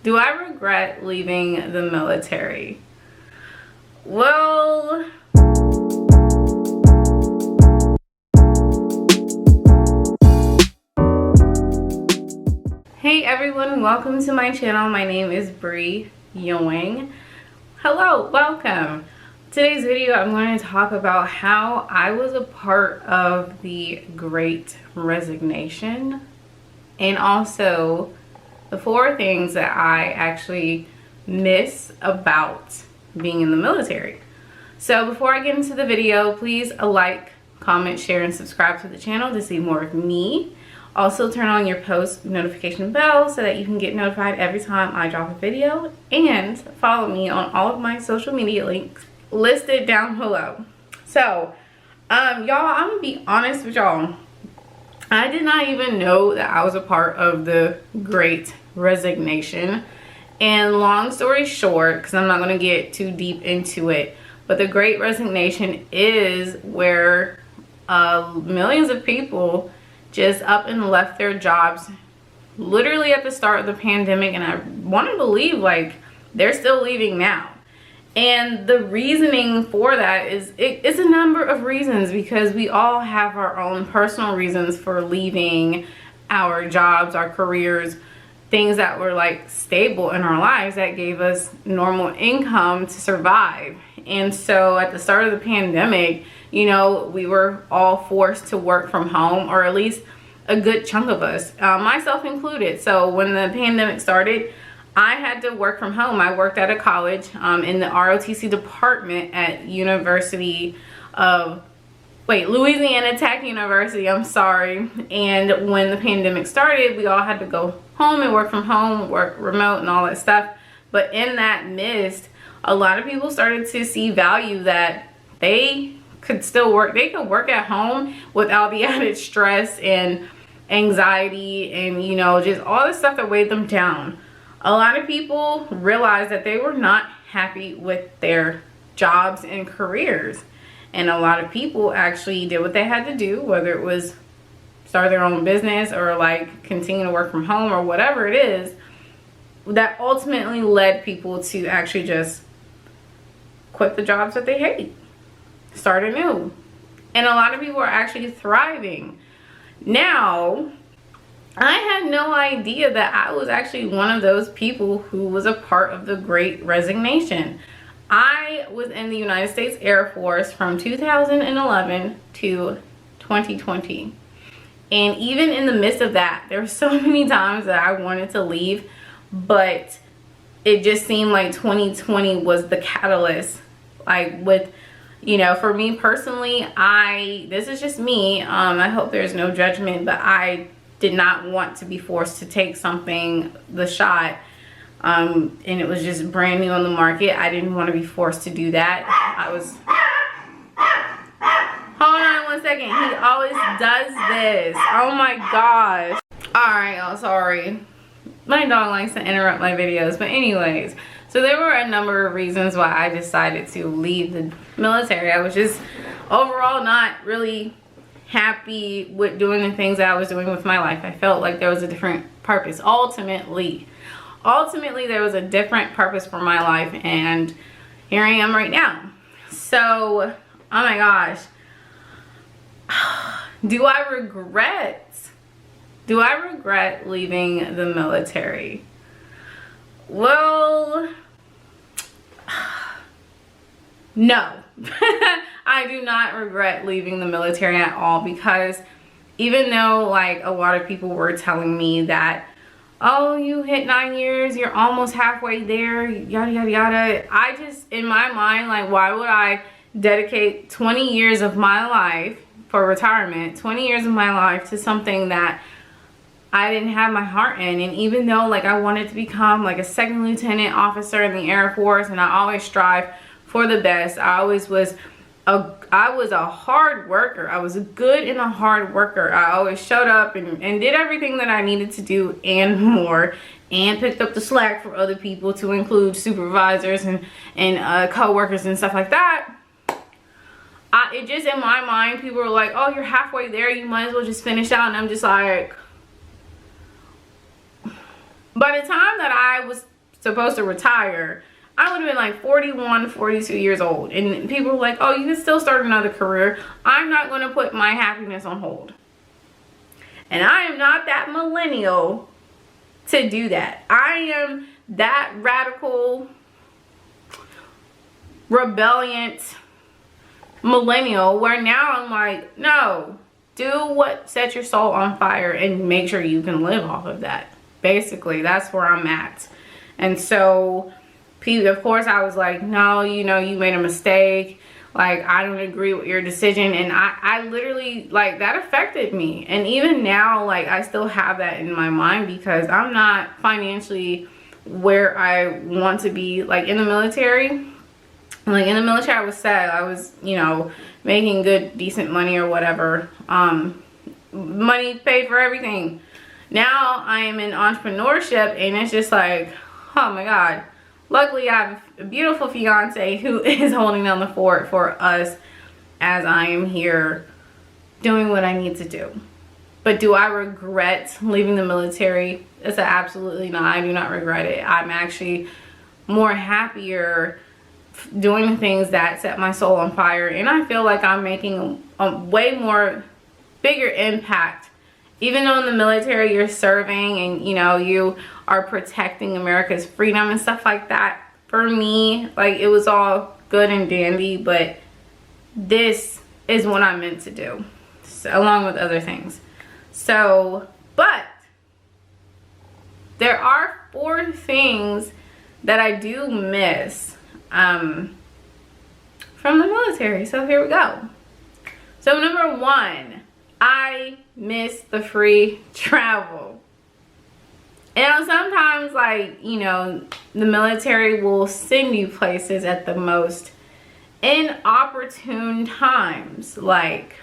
Do I regret leaving the military? Well, hey everyone, welcome to my channel. My name is Ewing. Hello, welcome. Today's video, I'm going to talk about how I was a part of the Great Resignation, and also the 4 things that I actually miss about being in the military. So before I get into the video, please like, comment, share, and subscribe to the channel to see more of me. Also turn on your post notification bell so that you can get notified every time I drop a video, and follow me on all of my social media links listed down below. So y'all, I'm gonna be honest with y'all. I did not even know that I was a part of the Great Resignation. And long story short, because I'm not going to get too deep into it, but the Great Resignation is where millions of people just up and left their jobs literally at the start of the pandemic, and I want to believe like they're still leaving now. And the reasoning for that is it's a number of reasons, because we all have our own personal reasons for leaving our jobs, our careers, things that were like stable in our lives that gave us normal income to survive. And so at the start of the pandemic, you know, we were all forced to work from home, or at least a good chunk of us, myself included. So when the pandemic started, I had to work from home. I worked at a college in the ROTC department at Louisiana Tech University, I'm sorry. And when the pandemic started, we all had to go home and work from home, work remote and all that stuff. But in that midst, a lot of people started to see value that they could still work. They could work at home without the added stress and anxiety and, you know, just all the stuff that weighed them down. A lot of people realized that they were not happy with their jobs and careers. And a lot of people actually did what they had to do, whether it was start their own business or like continue to work from home or whatever it is, that ultimately led people to actually just quit the jobs that they hate, start anew. And a lot of people are actually thriving. Now, I had no idea that I was actually one of those people who was a part of the Great Resignation. I was in the United States Air Force from 2011 to 2020. And even in the midst of that, there were so many times that I wanted to leave, but it just seemed like 2020 was the catalyst. Like with, you know, for me personally, this is just me. I hope there's no judgment, but I did not want to be forced to take something, the shot, and it was just brand new on the market. I didn't want to be forced to do that. Hold on one second. He always does this. Oh my gosh. Alright, y'all, sorry. My dog likes to interrupt my videos. But anyways, so there were a number of reasons why I decided to leave the military. I was just overall not really happy with doing the things that I was doing with my life. I felt like there was a different purpose. Ultimately there was a different purpose for my life, and here I am right now. So, oh my gosh, do I regret leaving the military? Well, no. I do not regret leaving the military at all, because even though like a lot of people were telling me that, oh, you hit 9 years, you're almost halfway there, yada yada yada, I just, in my mind, like, why would I dedicate 20 years of my life for retirement, 20 years of my life to something that I didn't have my heart in? And even though like I wanted to become like a second lieutenant officer in the Air Force, and I always strive for the best, I was a hard worker. I was good and a hard worker. I always showed up and did everything that I needed to do and more, and picked up the slack for other people, to include supervisors and co-workers and stuff like that. It just, in my mind, people were like, oh, you're halfway there, you might as well just finish out. And I'm just like, by the time that I was supposed to retire, I would have been like 41, 42 years old. And people were like, oh, you can still start another career. I'm not going to put my happiness on hold. And I am not that millennial to do that. I am that radical, rebellious millennial where now I'm like, no, do what sets your soul on fire and make sure you can live off of that. Basically, that's where I'm at. And so, of course, I was like, no, you know, you made a mistake. Like, I don't agree with your decision. And I literally, like, that affected me. And even now, like, I still have that in my mind because I'm not financially where I want to be. Like, in the military, I was set. I was, you know, making good, decent money or whatever. Money paid for everything. Now I am in entrepreneurship, and it's just like, oh my God. Luckily, I have a beautiful fiance who is holding down the fort for us as I am here doing what I need to do. But do I regret leaving the military? It's absolutely not. I do not regret it. I'm actually more happier doing the things that set my soul on fire. And I feel like I'm making a way more bigger impact. Even though in the military you're serving and, you know, you are protecting America's freedom and stuff like that. For me, like, it was all good and dandy, but this is what I'm meant to do, so, along with other things. So, but there are 4 things that I do miss from the military. So here we go. So number 1, I miss the free travel. And sometimes, like, you know, the military will send you places at the most inopportune times. Like,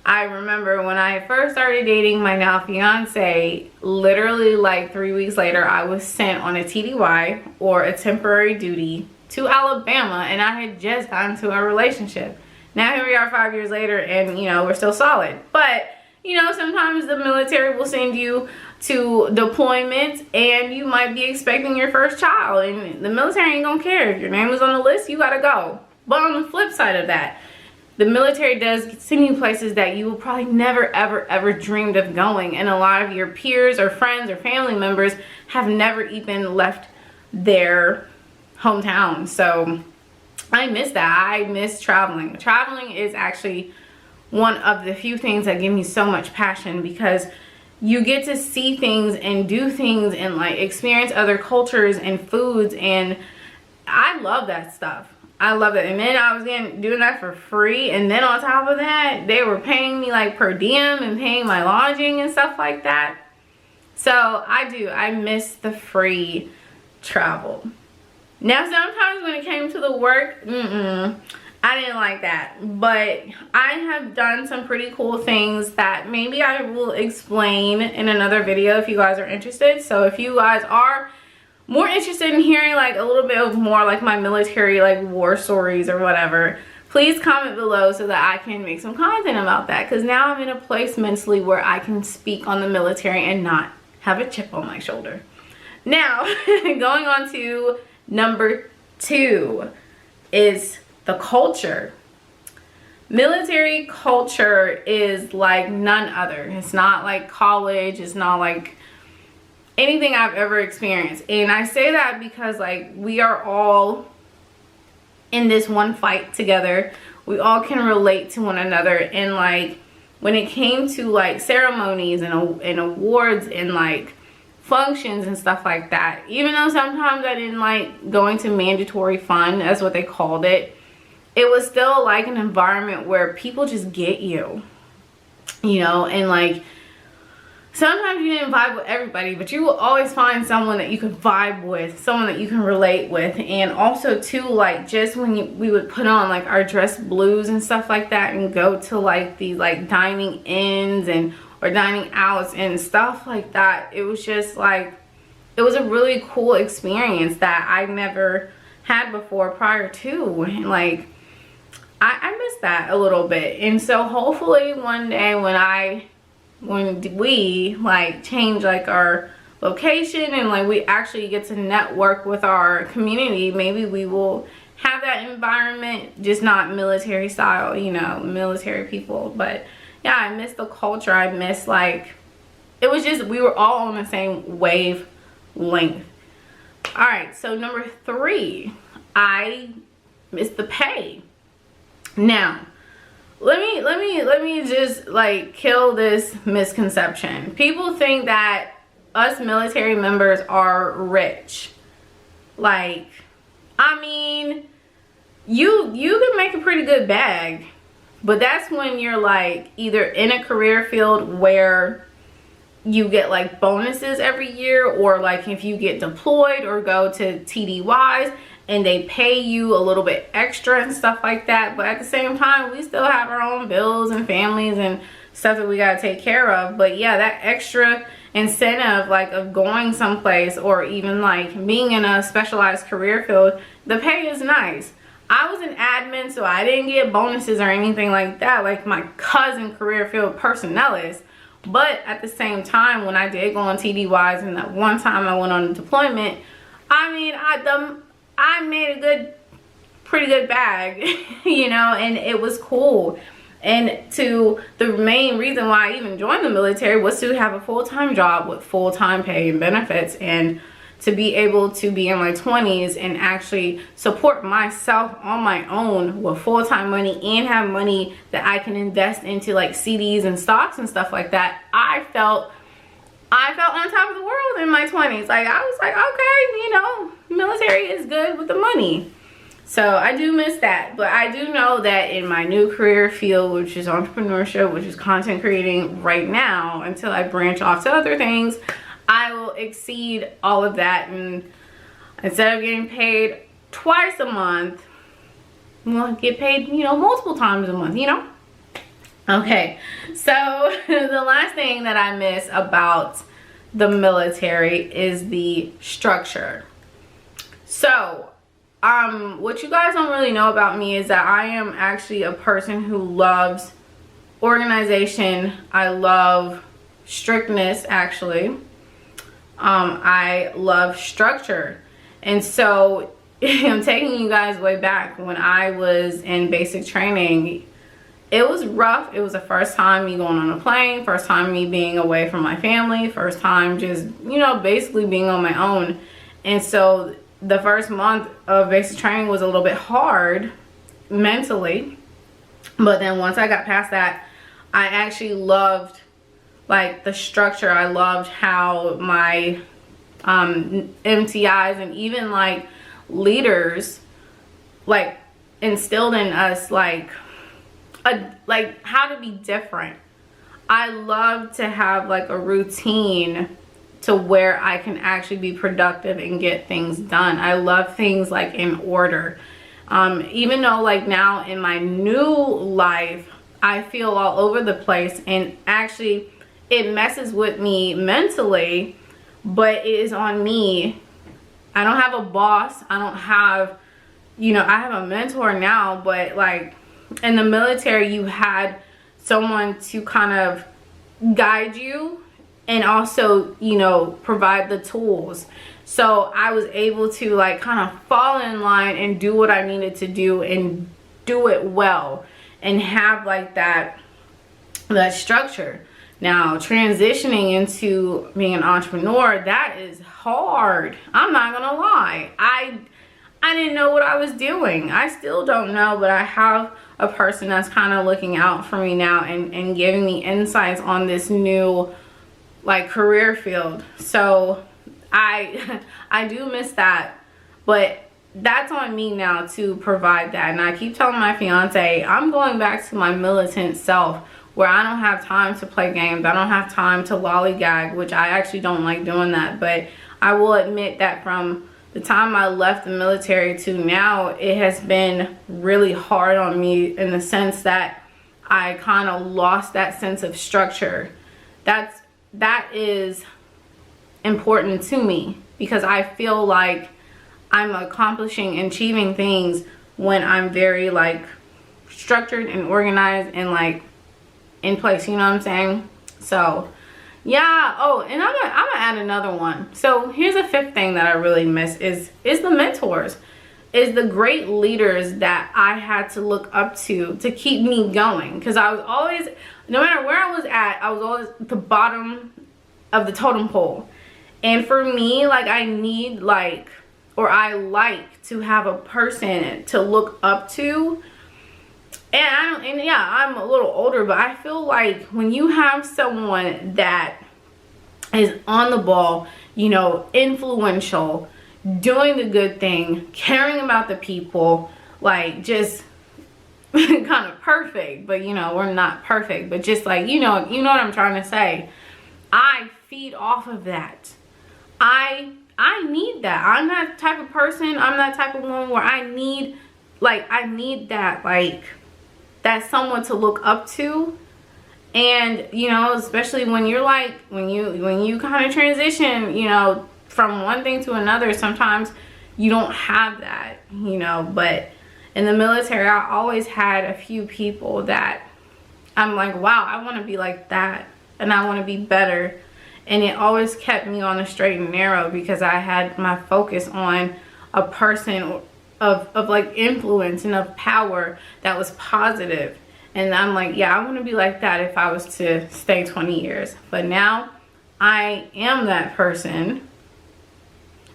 I remember when I first started dating my now fiance, literally like 3 weeks later, I was sent on a TDY or a temporary duty to Alabama, and I had just gotten into a relationship. Now here we are 5 years later, and, you know, we're still solid. But, you know, sometimes the military will send you to deployment, and you might be expecting your first child, and the military ain't gonna care. If your name is on the list, you gotta go. But on the flip side of that, the military does send you places that you will probably never, ever, ever dreamed of going. And a lot of your peers or friends or family members have never even left their hometown. So I miss that. I miss traveling. Traveling is actually one of the few things that give me so much passion, because you get to see things and do things and, like, experience other cultures and foods, and I love that stuff. I love it. And then I was doing that for free, and then on top of that, they were paying me like per diem and paying my lodging and stuff like that. So I miss the free travel. Now sometimes when it came to the work, I didn't like that. But I have done some pretty cool things that maybe I will explain in another video if you guys are interested. So if you guys are more interested in hearing like a little bit of more like my military like war stories or whatever, please comment below so that I can make some content about that, because now I'm in a place mentally where I can speak on the military and not have a chip on my shoulder. Now going on to number 2 is the culture. Military culture is like none other. It's not like college. It's not like anything I've ever experienced. And I say that because, like, we are all in this one fight together. We all can relate to one another. And, like, when it came to like ceremonies and awards and like functions and stuff like that, even though sometimes I didn't like going to mandatory fun, that's what they called it, it was still like an environment where people just get you, you know. And like sometimes you didn't vibe with everybody, but you will always find someone that you can vibe with, someone that you can relate with. And also too, like, just when we would put on like our dress blues and stuff like that and go to like these like dining ins and or dining outs and stuff like that, it was just like, it was a really cool experience that I never had before prior to. And like I miss that a little bit. And so hopefully one day when we like change like our location and like we actually get to network with our community, maybe we will have that environment, just not military style, you know, military people. But yeah, I miss the culture. I miss, like, it was just, we were all on the same wavelength. All right, so number 3, I miss the pay. Now, let me just like kill this misconception. People think that us military members are rich. Like, I mean, you can make a pretty good bag, but that's when you're like either in a career field where you get like bonuses every year, or like if you get deployed or go to TDYs and they pay you a little bit extra and stuff like that. But at the same time, we still have our own bills and families and stuff that we got to take care of. But yeah, that extra incentive, like of going someplace or even like being in a specialized career field, the pay is nice. I was an admin, so I didn't get bonuses or anything like that like my cousin career field personnel is. But at the same time, when I did go on TDYs and that one time I went on a deployment, I mean, I made a pretty good bag, you know, and it was cool. And the main reason why I even joined the military was to have a full-time job with full-time pay and benefits, and to be able to be in my 20s and actually support myself on my own with full-time money and have money that I can invest into like CDs and stocks and stuff like that. I felt on top of the world in my 20s. Like, I was like, okay, you know, military is good with the money. So I do miss that. But I do know that in my new career field, which is entrepreneurship, which is content creating right now, until I branch off to other things, I will exceed all of that. And instead of getting paid twice a month, we'll get paid, you know, multiple times a month, you know? Okay, so the last thing that I miss about the military is the structure. So, what you guys don't really know about me is that I am actually a person who loves organization. I love strictness, actually. I love structure. And so I'm taking you guys way back when I was in basic training. It was rough. It was the first time me going on a plane, first time me being away from my family, first time just, you know, basically being on my own. And so the first month of basic training was a little bit hard mentally. But then once I got past that, I actually loved like the structure. I loved how my MTIs and even like leaders like instilled in us like how to be different. I love to have like a routine to where I can actually be productive and get things done. I love things like in order. Even though like now in my new life, I feel all over the place, and actually it messes with me mentally, but it is on me. I don't have a boss. I don't have, you know, I have a mentor now, but like in the military, you had someone to kind of guide you and also, you know, provide the tools. So I was able to like kind of fall in line and do what I needed to do and do it well and have like that structure. Now transitioning into being an entrepreneur, that is hard. I'm not gonna lie. I didn't know what I was doing. I still don't know, but I have a person that's kind of looking out for me now and giving me insights on this new like career field. So I do miss that, but that's on me now to provide that. And I keep telling my fiance, I'm going back to my militant self, where I don't have time to play games. I don't have time to lollygag, which I actually don't like doing that. But I will admit that from the time I left the military to now, it has been really hard on me in the sense that I kind of lost that sense of structure. That is important to me, because I feel like I'm accomplishing and achieving things when I'm very like structured and organized and like in place, you know what I'm saying? So Yeah. Oh, and I'm gonna add another one. So here's a fifth thing that I really miss is the mentors, is the great leaders that I had to look up to keep me going. Because I was always, no matter where I was at, I was always at the bottom of the totem pole. And for me, like, I need, like, or I like to have a person to look up to. And yeah, I'm a little older, but I feel like when you have someone that is on the ball, you know, influential, doing the good thing, caring about the people, like, just kind of perfect, but you know, we're not perfect, but just like, you know what I'm trying to say. I feed off of that. I need that. I'm that type of person. I'm that type of woman where I need that, like, that's someone to look up to. And you know, especially when you're like, when you kind of transition, you know, from one thing to another, sometimes you don't have that, you know. But in the military, I always had a few people that I'm like, wow, I want to be like that, and I want to be better. And it always kept me on the straight and narrow, because I had my focus on a person of like influence and of power that was positive. And I'm like, yeah, I want to be like that if I was to stay 20 years. But now I am that person.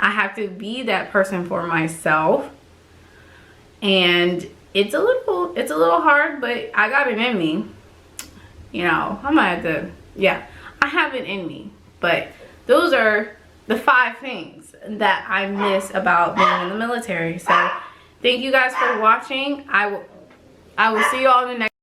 I have to be that person for myself. And it's a little hard, but I got it in me. You know, I might have to, yeah, I have it in me. But those are the 5 things that I miss about being in the military. So thank you guys for watching. I will see you all in the next